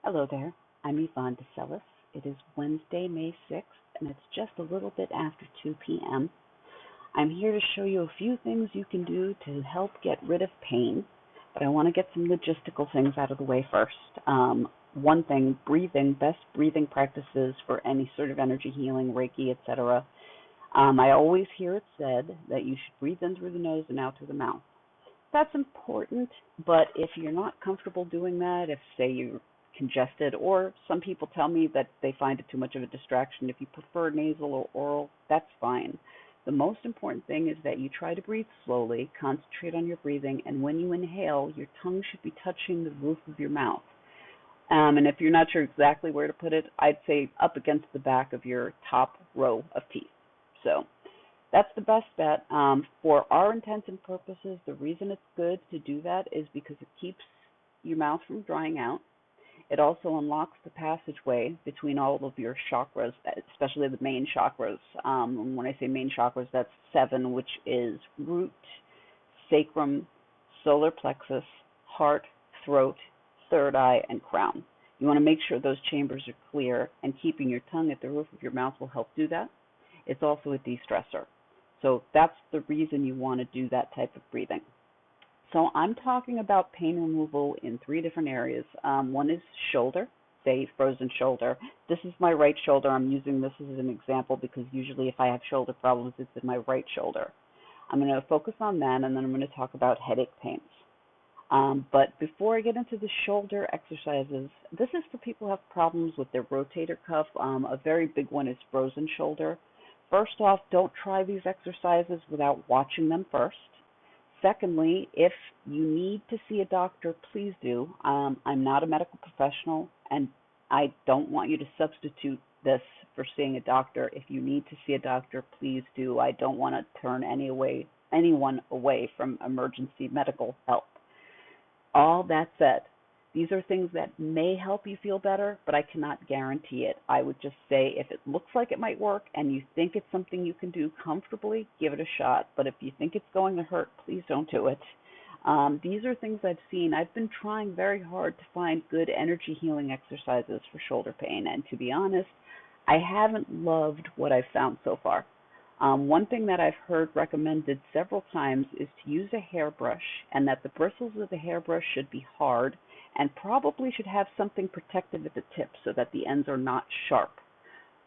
Hello there. I'm Yvonne de Celis. It is Wednesday, May 6th, and it's just a little bit after 2 p.m. I'm here to show you a few things you can do to help get rid of pain, but I want to get some logistical things out of the way first. One thing, breathing, best breathing practices for any sort of energy healing, Reiki, etc. I always hear it said that you should breathe in through the nose and out through the mouth. That's important, but if you're not comfortable doing that, if, say, you're congested, or some people tell me that they find it too much of a distraction, if you prefer nasal or oral, that's fine. The most important thing is that you try to breathe slowly, concentrate on your breathing, and when you inhale, your tongue should be touching the roof of your mouth. And if you're not sure exactly where to put it, I'd say up against the back of your top row of teeth. So that's the best bet. For our intents and purposes, the reason it's good to do that is because it keeps your mouth from drying out. It also unlocks the passageway between all of your chakras, especially the main chakras. When I say main chakras, that's 7, which is root, sacrum, solar plexus, heart, throat, third eye, and crown. You want to make sure those chambers are clear, and keeping your tongue at the roof of your mouth will help do that. It's also a de-stressor. So that's the reason you want to do that type of breathing. So I'm talking about pain removal in 3 different areas. One is shoulder, say frozen shoulder. This is my right shoulder. I'm using this as an example because usually if I have shoulder problems, it's in my right shoulder. I'm going to focus on that, and then I'm going to talk about headache pains. But before I get into the shoulder exercises, this is for people who have problems with their rotator cuff. A very big one is frozen shoulder. First off, don't try these exercises without watching them first. Secondly, if you need to see a doctor, please do. I'm not a medical professional, and I don't want you to substitute this for seeing a doctor. If you need to see a doctor, please do. I don't want to turn anyone away from emergency medical help. All that said, these are things that may help you feel better, but I cannot guarantee it. I would just say if it looks like it might work and you think it's something you can do comfortably, give it a shot. But if you think it's going to hurt, please don't do it. These are things I've seen. I've been trying very hard to find good energy healing exercises for shoulder pain, and to be honest, I haven't loved what I've found so far. One thing that I've heard recommended several times is to use a hairbrush, and that the bristles of the hairbrush should be hard and probably should have something protective at the tip so that the ends are not sharp.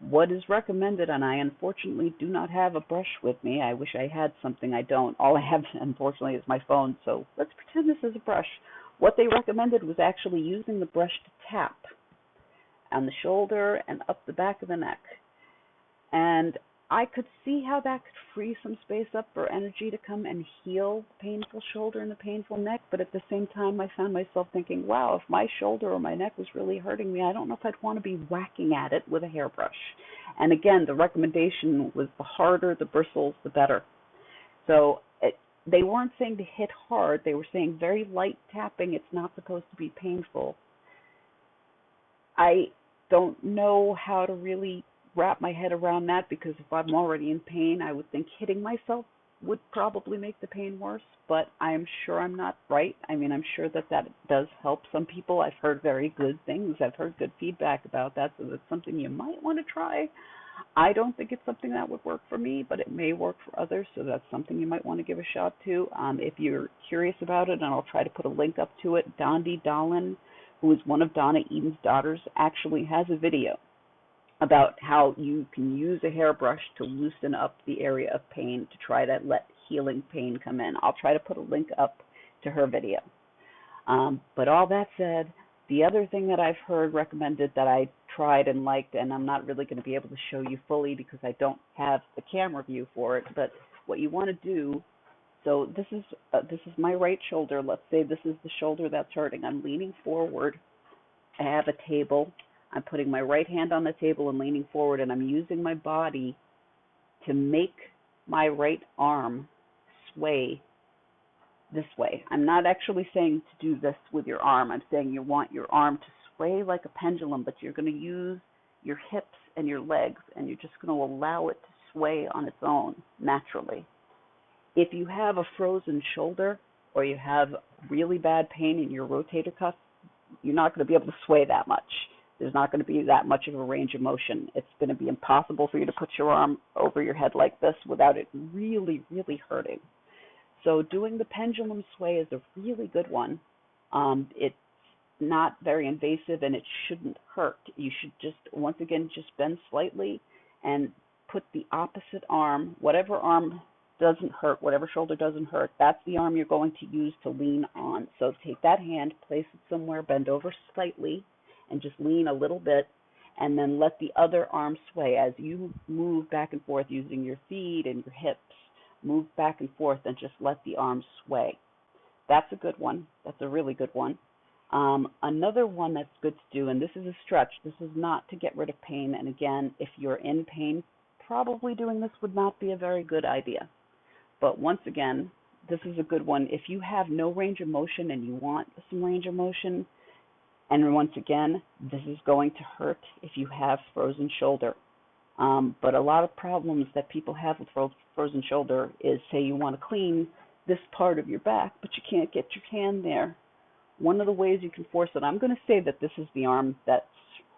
What is recommended, and I unfortunately do not have a brush with me. I wish I had something. I don't. All I have, unfortunately, is my phone, so let's pretend this is a brush. What they recommended was actually using the brush to tap on the shoulder and up the back of the neck. And I could see how that could free some space up for energy to come and heal the painful shoulder and the painful neck, but at the same time I found myself thinking, wow, if my shoulder or my neck was really hurting me, I don't know if I'd want to be whacking at it with a hairbrush. And again, the recommendation was the harder the bristles, the better. So they weren't saying to hit hard, they were saying very light tapping, it's not supposed to be painful. I don't know how to really wrap my head around that, because if I'm already in pain, I would think hitting myself would probably make the pain worse, but I'm sure I'm not right. I mean, I'm sure that does help some people. I've heard very good things. I've heard good feedback about that, so that's something you might want to try. I don't think it's something that would work for me, but it may work for others, so that's something you might want to give a shot to. If you're curious about it, and I'll try to put a link up to it, Dondi Dahlin, who is one of Donna Eden's daughters, actually has a video about how you can use a hairbrush to loosen up the area of pain to try to let healing pain come in. I'll try to put a link up to her video. But all that said, the other thing that I've heard recommended that I tried and liked, and I'm not really going to be able to show you fully because I don't have the camera view for it, but what you want to do, so this is my right shoulder. Let's say this is the shoulder that's hurting. I'm leaning forward. I have a table. I'm putting my right hand on the table and leaning forward, and I'm using my body to make my right arm sway this way. I'm not actually saying to do this with your arm. I'm saying you want your arm to sway like a pendulum, but you're going to use your hips and your legs, and you're just going to allow it to sway on its own naturally. If you have a frozen shoulder or you have really bad pain in your rotator cuff, you're not going to be able to sway that much. There's not going to be that much of a range of motion. It's going to be impossible for you to put your arm over your head like this without it really, really hurting. So doing the pendulum sway is a really good one. It's not very invasive and it shouldn't hurt. You should just, once again, just bend slightly and put the opposite arm, whatever arm doesn't hurt, whatever shoulder doesn't hurt, that's the arm you're going to use to lean on. So take that hand, place it somewhere, bend over slightly, and just lean a little bit, and then let the other arm sway as you move back and forth using your feet and your hips. Move back and forth and just let the arms sway. That's a good one. That's a really good one. Another one that's good to do, and this is a stretch. This is not to get rid of pain. And again, if you're in pain, probably doing this would not be a very good idea. But once again, this is a good one. If you have no range of motion and you want some range of motion, and once again, this is going to hurt if you have frozen shoulder. But a lot of problems that people have with frozen shoulder is, say you want to clean this part of your back, but you can't get your hand there. One of the ways you can force it, I'm going to say that this is the arm that's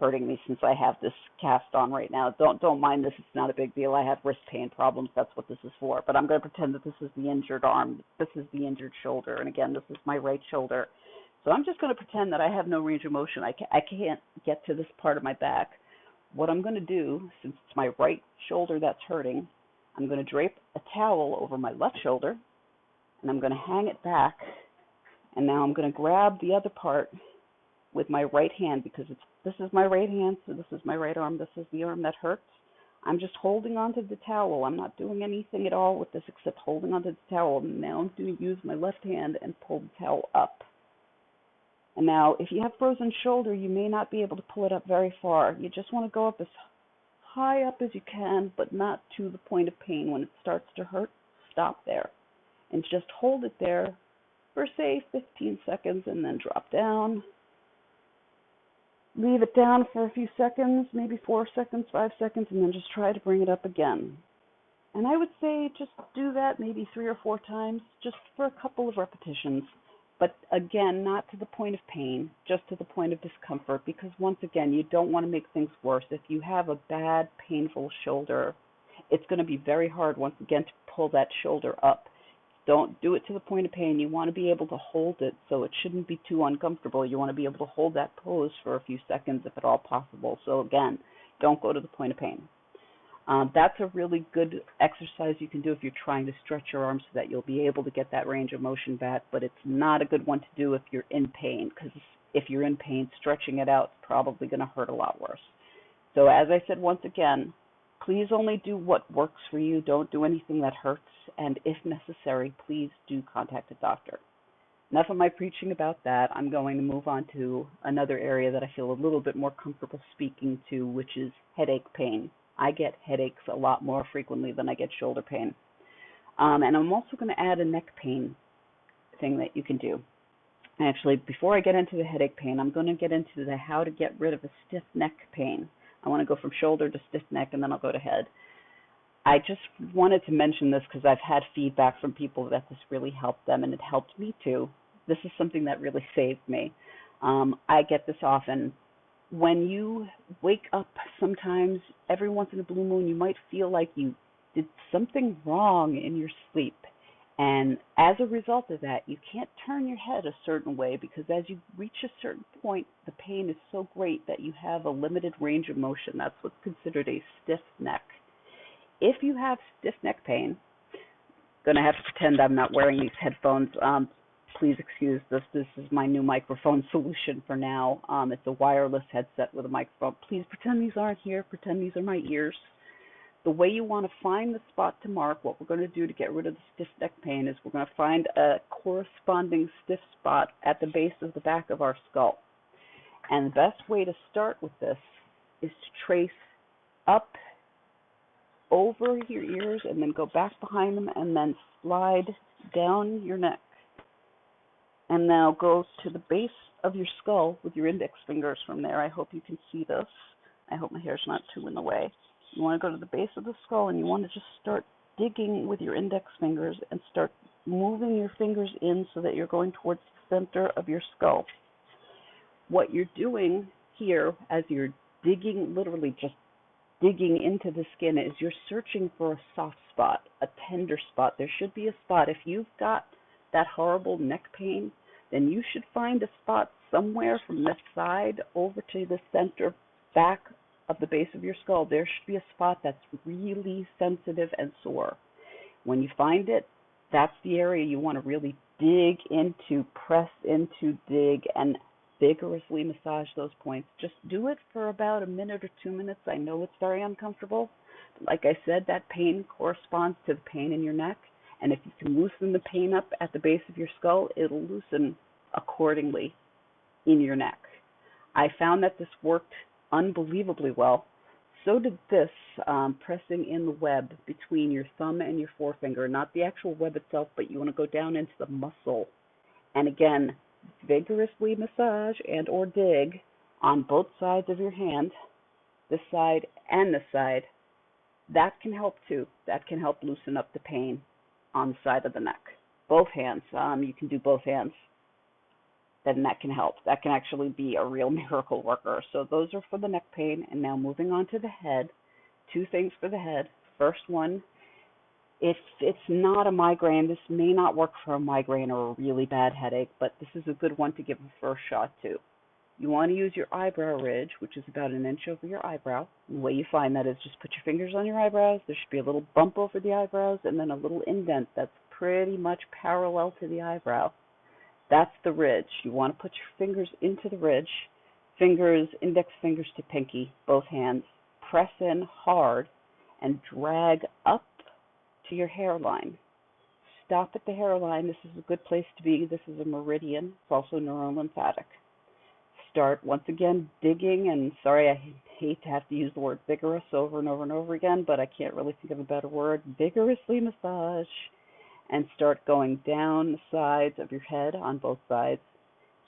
hurting me since I have this cast on right now. Don't mind this. It's not a big deal. I have wrist pain problems. That's what this is for. But I'm going to pretend that this is the injured arm. This is the injured shoulder. And again, this is my right shoulder. So I'm just going to pretend that I have no range of motion. I can't get to this part of my back. What I'm going to do, since it's my right shoulder that's hurting, I'm going to drape a towel over my left shoulder, and I'm going to hang it back. And now I'm going to grab the other part with my right hand, because this is my right hand, so this is my right arm. This is the arm that hurts. I'm just holding onto the towel. I'm not doing anything at all with this except holding onto the towel. And now I'm going to use my left hand and pull the towel up. And now, if you have frozen shoulder, you may not be able to pull it up very far. You just want to go up as high up as you can, but not to the point of pain. When it starts to hurt, stop there. And just hold it there for, say, 15 seconds, and then drop down. Leave it down for a few seconds, maybe 4 seconds, 5 seconds, and then just try to bring it up again. And I would say just do that maybe 3 or 4 times, just for a couple of repetitions. But again, not to the point of pain, just to the point of discomfort, because once again, you don't want to make things worse. If you have a bad, painful shoulder, it's going to be very hard, once again, to pull that shoulder up. Don't do it to the point of pain. You want to be able to hold it, so it shouldn't be too uncomfortable. You want to be able to hold that pose for a few seconds if at all possible. So again, don't go to the point of pain. That's a really good exercise you can do if you're trying to stretch your arms so that you'll be able to get that range of motion back, but it's not a good one to do if you're in pain, because if you're in pain, stretching it out is probably going to hurt a lot worse. So as I said, once again, please only do what works for you. Don't do anything that hurts, and if necessary, please do contact a doctor. Enough of my preaching about that. I'm going to move on to another area that I feel a little bit more comfortable speaking to, which is headache pain. I get headaches a lot more frequently than I get shoulder pain. And I'm also going to add a neck pain thing that you can do. Actually, before I get into the headache pain, I'm going to get into the how to get rid of a stiff neck pain. I want to go from shoulder to stiff neck, and then I'll go to head. I just wanted to mention this because I've had feedback from people that this really helped them, and it helped me too. This is something that really saved me. I get this often. When you wake up, sometimes, every once in a blue moon, you might feel like you did something wrong in your sleep. And as a result of that, you can't turn your head a certain way, because as you reach a certain point, the pain is so great that you have a limited range of motion. That's what's considered a stiff neck. If you have stiff neck pain, I'm going to have to pretend I'm not wearing these headphones. Please excuse this. This is my new microphone solution for now. It's a wireless headset with a microphone. Please pretend these aren't here. Pretend these are my ears. The way you want to find the spot to mark, what we're going to do to get rid of the stiff neck pain is we're going to find a corresponding stiff spot at the base of the back of our skull. And the best way to start with this is to trace up over your ears and then go back behind them and then slide down your neck. And now go to the base of your skull with your index fingers from there. I hope you can see this. I hope my hair's not too in the way. You want to go to the base of the skull, and you want to just start digging with your index fingers and start moving your fingers in so that you're going towards the center of your skull. what you're doing here as you're digging, literally just digging into the skin, is you're searching for a soft spot, a tender spot. There should be a spot. If you've got that horrible neck pain, then you should find a spot somewhere from this side over to the center back of the base of your skull. There should be a spot that's really sensitive and sore. When you find it, that's the area you want to really dig into, press into, dig, and vigorously massage those points. Just do it for about a minute or 2 minutes. I know it's very uncomfortable. But like I said, that pain corresponds to the pain in your neck. And if you can loosen the pain up at the base of your skull, it'll loosen accordingly in your neck. I found that this worked unbelievably well. So did this, pressing in the web between your thumb and your forefinger, not the actual web itself, but you want to go down into the muscle. And again, vigorously massage and or dig on both sides of your hand, this side and this side. That can help too. That can help loosen up the pain on the side of the neck. Both hands. You can do both hands. Then that can help. That can actually be a real miracle worker. So those are for the neck pain. And now moving on to the head. 2 things for the head. First one, if it's not a migraine, this may not work for a migraine or a really bad headache, but this is a good one to give a first shot to. You want to use your eyebrow ridge, which is about 1 inch over your eyebrow. And the way you find that is just put your fingers on your eyebrows. There should be a little bump over the eyebrows and then a little indent that's pretty much parallel to the eyebrow. That's the ridge. You want to put your fingers into the ridge, fingers, index fingers to pinky, both hands. Press in hard and drag up to your hairline. Stop at the hairline. This is a good place to be. This is a meridian. It's also neurolymphatic. Start once again digging, and sorry, I hate to have to use the word vigorous over and over and over again, but I can't really think of a better word. Vigorously massage and start going down the sides of your head on both sides.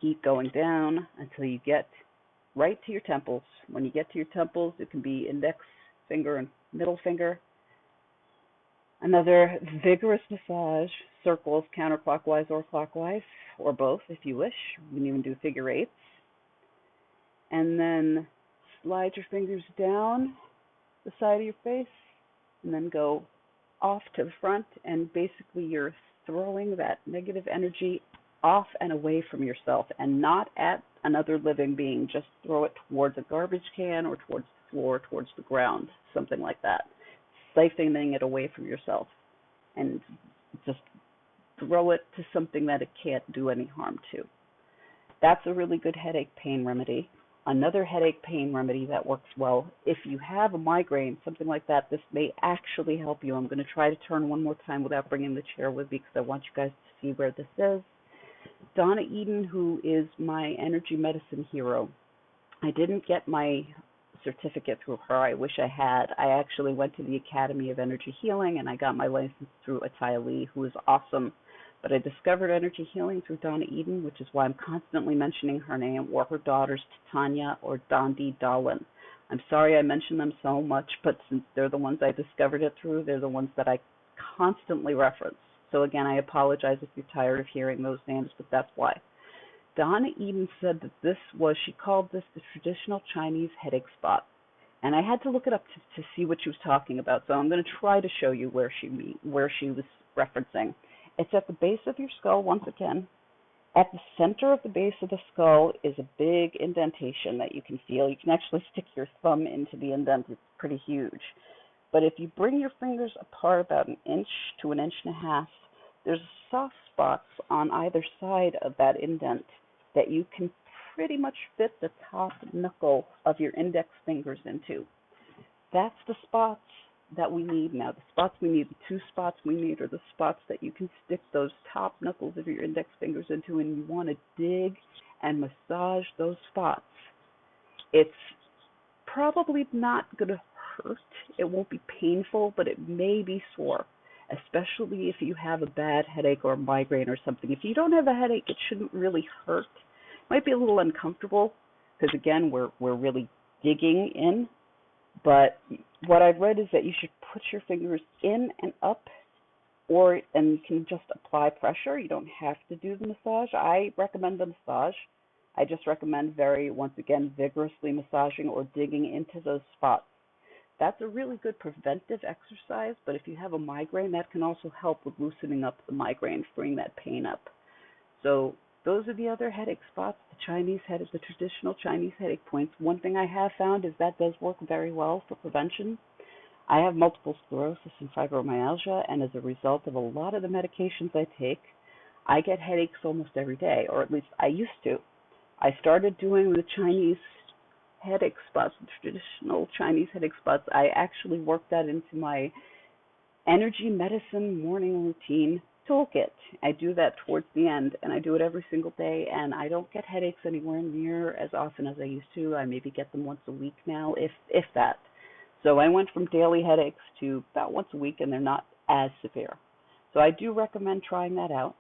Keep going down until you get right to your temples. When you get to your temples, it can be index finger and middle finger. Another vigorous massage, circles counterclockwise or clockwise, or both if you wish. You can even do figure eights. And then slide your fingers down the side of your face and then go off to the front, and basically you're throwing that negative energy off and away from yourself and not at another living being. Just throw it towards a garbage can or towards the floor, towards the ground, something like that. Siphoning it away from yourself and just throw it to something that it can't do any harm to. That's a really good headache pain remedy. Another headache pain remedy that works well, if you have a migraine, something like that, this may actually help you. I'm going to try to turn one more time without bringing the chair with me because I want you guys to see where this is. Donna Eden, who is my energy medicine hero. I didn't get my certificate through her. I wish I had. I actually went to the Academy of Energy Healing and I got my license through Ataya Lee, who is awesome. But I discovered energy healing through Donna Eden, which is why I'm constantly mentioning her name, or her daughters, Tanya or Dondi Dahlin. I'm sorry I mention them so much, but since they're the ones I discovered it through, they're the ones that I constantly reference. So again, I apologize if you're tired of hearing those names, but that's why. Donna Eden said that she called this the traditional Chinese headache spot. And I had to look it up to see what she was talking about. So I'm going to try to show you where she was referencing. It's at the base of your skull once again. At the center of the base of the skull is a big indentation that you can feel. You can actually stick your thumb into the indent. It's pretty huge. But if you bring your fingers apart about 1 inch to 1.5 inches, there's soft spots on either side of that indent that you can pretty much fit the top knuckle of your index fingers into. That's the spots that we need now. The spots we need, the 2 spots we need are the spots that you can stick those top knuckles of your index fingers into, and you want to dig and massage those spots. It's probably not going to hurt. It won't be painful, but it may be sore, especially if you have a bad headache or a migraine or something. If you don't have a headache, it shouldn't really hurt. It might be a little uncomfortable because, again, we're really digging in. But what I've read is that you should put your fingers in and up, and you can just apply pressure. You don't have to do the massage. I recommend the massage I just recommend once again, vigorously massaging or digging into those spots. That's a really good preventive exercise, but if you have a migraine, that can also help with loosening up the migraine, freeing that pain up. So those are the other headache spots, the traditional Chinese headache points. One thing I have found is that does work very well for prevention. I have multiple sclerosis and fibromyalgia, and as a result of a lot of the medications I take, I get headaches almost every day, or at least I used to. I started doing the Chinese headache spots, the traditional Chinese headache spots. I actually worked that into my energy medicine morning routine toolkit. I do that towards the end, and I do it every single day, and I don't get headaches anywhere near as often as I used to. I maybe get them once a week now, if that. So I went from daily headaches to about once a week, and they're not as severe. So I do recommend trying that out.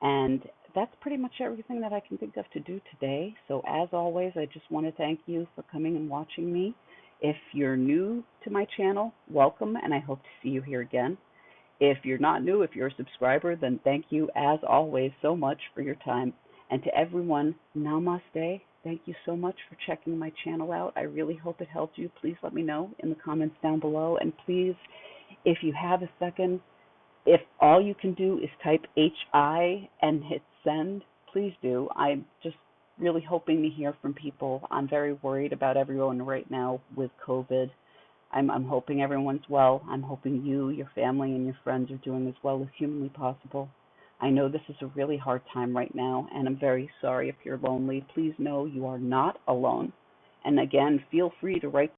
And that's pretty much everything that I can think of to do today. So as always, I just want to thank you for coming and watching me. If you're new to my channel, welcome, and I hope to see you here again. If you're not new, if you're a subscriber, then thank you as always so much for your time. And to everyone, namaste. Thank you so much for checking my channel out. I really hope it helped you. Please let me know in the comments down below. And please, if you have a second, if all you can do is type HI and hit send, please do. I'm just really hoping to hear from people. I'm very worried about everyone right now with COVID. I'm hoping everyone's well. I'm hoping you, your family, and your friends are doing as well as humanly possible. I know this is a really hard time right now, and I'm very sorry if you're lonely. Please know you are not alone. And again, feel free to write